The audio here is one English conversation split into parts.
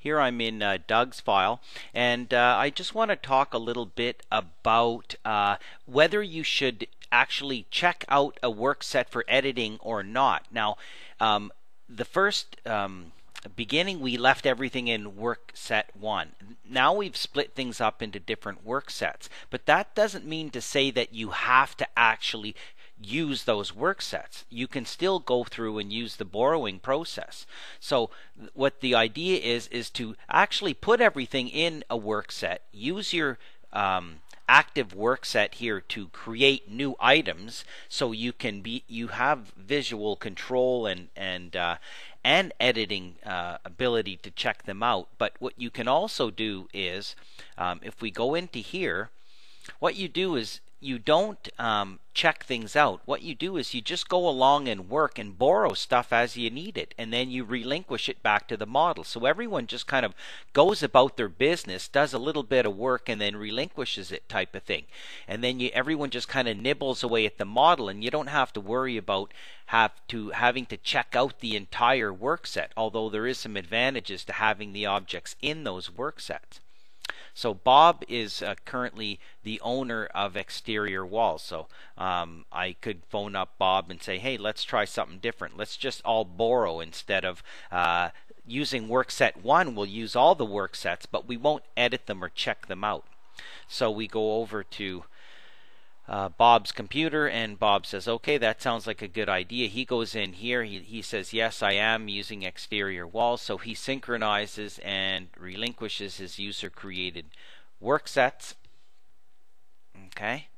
Here I'm in Doug's file, and I just want to talk a little bit about whether you should actually check out a work set for editing or not. Now, the first beginning, we left everything in Workset 1. Now we've split things up into different work sets, but that doesn't mean to say that you have to actually use those work sets. You can still go through and use the borrowing process. So what the idea is to actually put everything in a work set, use your active work set here to create new items, so you have visual control and editing ability to check them out. But what you can also do is, if we go into here, what you do is you don't check things out. What you do is you just go along and work and borrow stuff as you need it, and then you relinquish it back to the model. So everyone just kind of goes about their business, does a little bit of work, and then relinquishes it, type of thing. And then everyone just kind of nibbles away at the model, and you don't have to worry about having to check out the entire work set, although there is some advantages to having the objects in those work sets. So Bob is currently the owner of Exterior Walls. So I could phone up Bob and say, hey, let's try something different. Let's just all borrow instead of using Workset 1. We'll use all the work sets, but we won't edit them or check them out. So we go over to Bob's computer, and Bob says, okay, that sounds like a good idea. He goes in here, he says, yes, I am using Exterior Walls. So he synchronizes and relinquishes his user created work sets. Okay,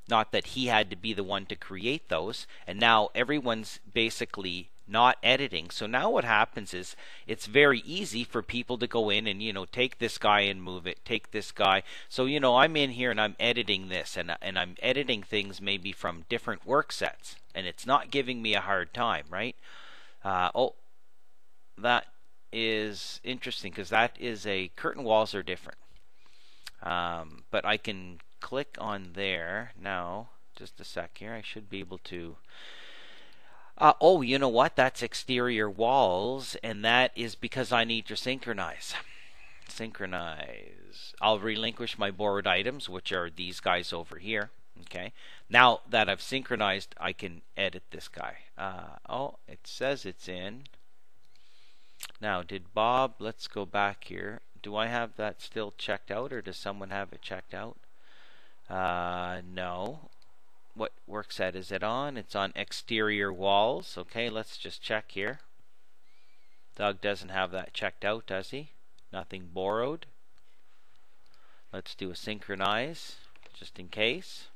not that he had to be the one to create those, and now everyone's basically not editing. So now what happens is it's very easy for people to go in and take this guy and move it, take this guy. So I'm in here and I'm editing this, and I'm editing things maybe from different work sets, and it's not giving me a hard time, right? Oh, that is interesting, because that is a curtain walls are different. But I can click on there now. Just a sec here. I should be able to. Oh, you know what? That's Exterior Walls, and that is because I need to synchronize. Synchronize. I'll relinquish my borrowed items, which are these guys over here. Okay. Now that I've synchronized, I can edit this guy. Oh, it says it's in. Now, did Bob? Let's go back here. Do I have that still checked out, or does someone have it checked out? No. What work set is it on? It's on Exterior Walls. Okay, let's just check here. Doug doesn't have that checked out, does he? Nothing borrowed. Let's do a synchronize, just in case.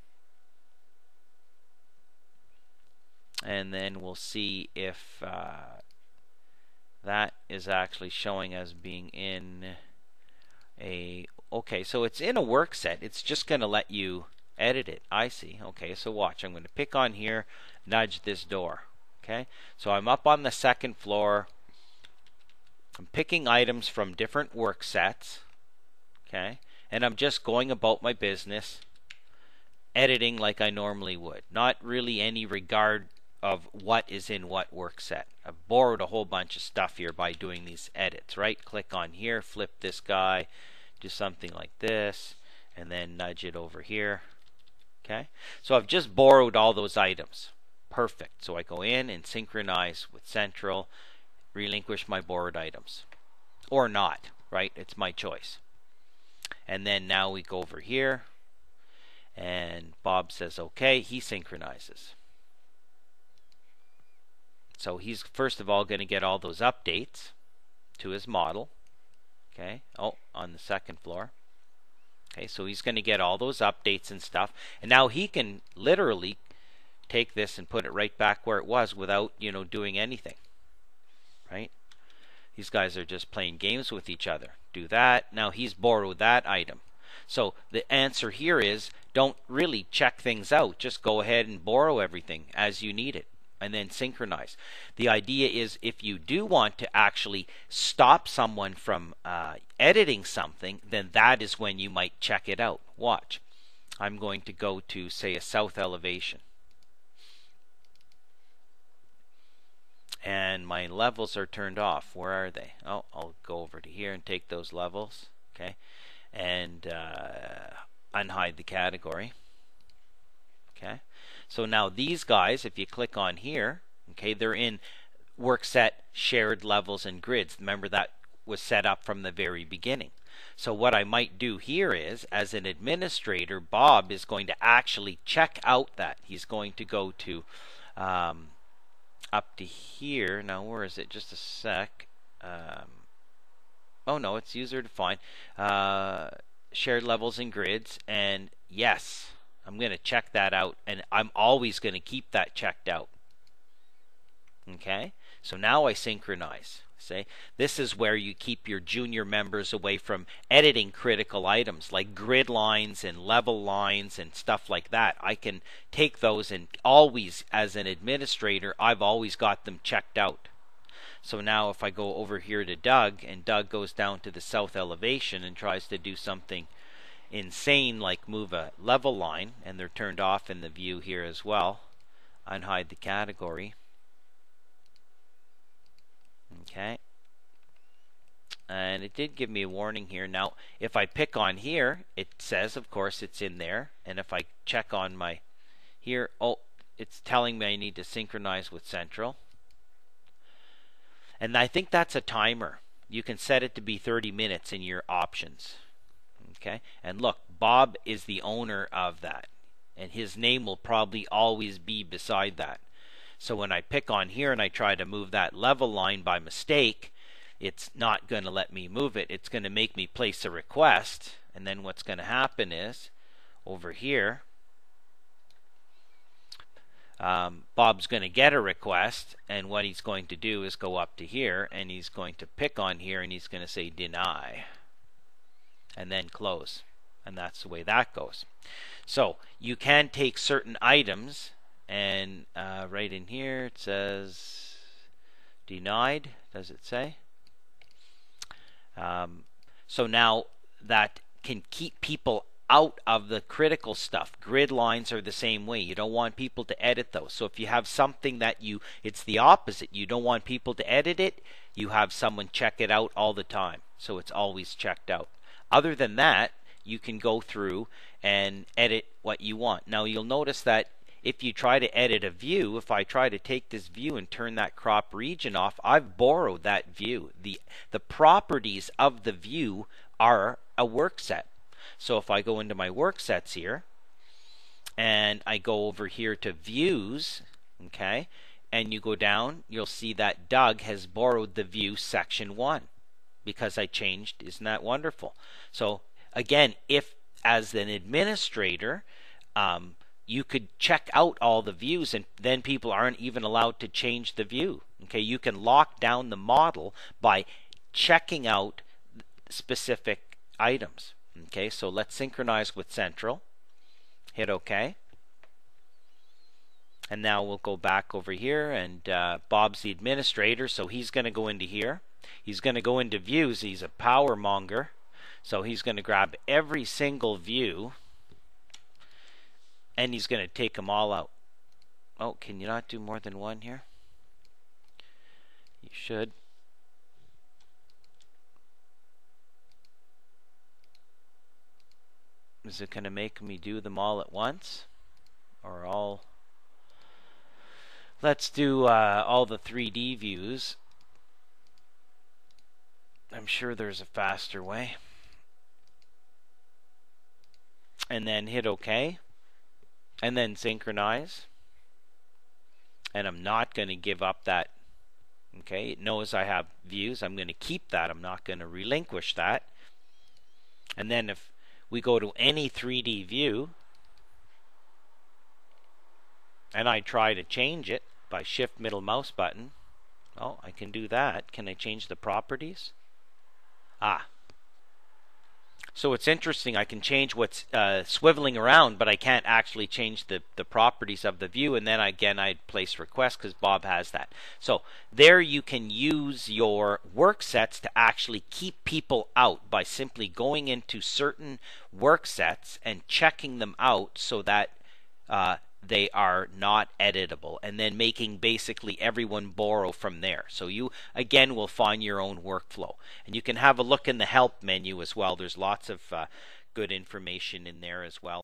And then we'll see if that is actually showing as being in a... Okay, so it's in a work set. It's just going to let you edit it. I see. Okay, so watch. I'm going to pick on here, nudge this door. Okay, so I'm up on the second floor. I'm picking items from different work sets. Okay, and I'm just going about my business, editing like I normally would. Not really any regard of what is in what work set. I've borrowed a whole bunch of stuff here by doing these edits. Right click on here, flip this guy, do something like this, and then nudge it over here. Okay, so I've just borrowed all those items. Perfect. So I go in and synchronize with Central, relinquish my borrowed items, or not, right? It's my choice. And then now we go over here, and Bob says okay. He synchronizes. So he's first of all going to get all those updates to his model. Okay, oh, on the second floor. Okay, so he's going to get all those updates and stuff, and now he can literally take this and put it right back where it was without doing anything, right? These guys are just playing games with each other. Do that. Now he's borrowed that item. So the answer here is, don't really check things out. Just go ahead and borrow everything as you need it, and then synchronize. The idea is, if you do want to actually stop someone from editing something, then that is when you might check it out. Watch. I'm going to go to, say, a south elevation. and my levels are turned off. Where are they? Oh, I'll go over to here and take those levels, okay, and unhide the category. Okay, so now these guys, if you click on here, okay, they're in Workset shared levels and grids. Remember that was set up from the very beginning. So what I might do here is, as an administrator, Bob is going to actually check out that. He's going to go to up to here. Now where is it? Just a sec. Oh no, it's user defined. Shared levels and grids, and yes, I'm going to check that out, and I'm always going to keep that checked out. Okay, so now I synchronize. Say, this is where you keep your junior members away from editing critical items like grid lines and level lines and stuff like that. I can take those, and always, as an administrator, I've always got them checked out. So now if I go over here to Doug, and Doug goes down to the south elevation and tries to do something insane like move a level line, and they're turned off in the view here as well, unhide the category. Okay, and it did give me a warning here. Now if I pick on here, it says of course it's in there, and if I check on my here, oh, it's telling me I need to synchronize with central, and I think that's a timer. You can set it to be 30 minutes in your options. Okay, and look, Bob is the owner of that, and his name will probably always be beside that. So when I pick on here and I try to move that level line by mistake, it's not going to let me move it. It's going to make me place a request, and then what's going to happen is over here, Bob's going to get a request, and what he's going to do is go up to here, and he's going to pick on here, and he's going to say deny, and then close, and that's the way that goes. So you can take certain items, and right in here it says denied. Does it say? So now that can keep people out of the critical stuff. Grid lines are the same way. You don't want people to edit those. So if you have something that it's the opposite. You don't want people to edit it. You have someone check it out all the time. So it's always checked out. Other than that, you can go through and edit what you want. Now you'll notice that if you try to edit a view, if I try to take this view and turn that crop region off, I've borrowed that view. The properties of the view are a workset. So if I go into my worksets here, and I go over here to views, okay, and you go down, you'll see that Doug has borrowed the view section 1 because I changed. Isn't that wonderful? So again, if as an administrator, you could check out all the views, and then people aren't even allowed to change the view. Okay, you can lock down the model by checking out specific items. Okay, so let's synchronize with central. Hit OK. And now we'll go back over here, and Bob's the administrator, so he's going to go into here. He's going to go into views. He's a power monger, so he's going to grab every single view, and he's going to take them all out. Oh, can you not do more than one here? You should. Is it going to make me do them all at once? Or all? Let's do all the 3D views. I'm sure there's a faster way. And then hit OK. And then synchronize. And I'm not going to give up that. Okay, it knows I have views. I'm going to keep that. I'm not going to relinquish that. And then if we go to any 3D view, and I try to change it by shift middle mouse button, oh, I can do that. Can I change the properties? Ah. So it's interesting, I can change what's swiveling around, but I can't actually change the properties of the view, and then again I'd place requests because Bob has that. So there you can use your worksets to actually keep people out by simply going into certain worksets and checking them out so that they are not editable, and then making basically everyone borrow from there. So you again will find your own workflow, and you can have a look in the help menu as well. There's lots of good information in there as well.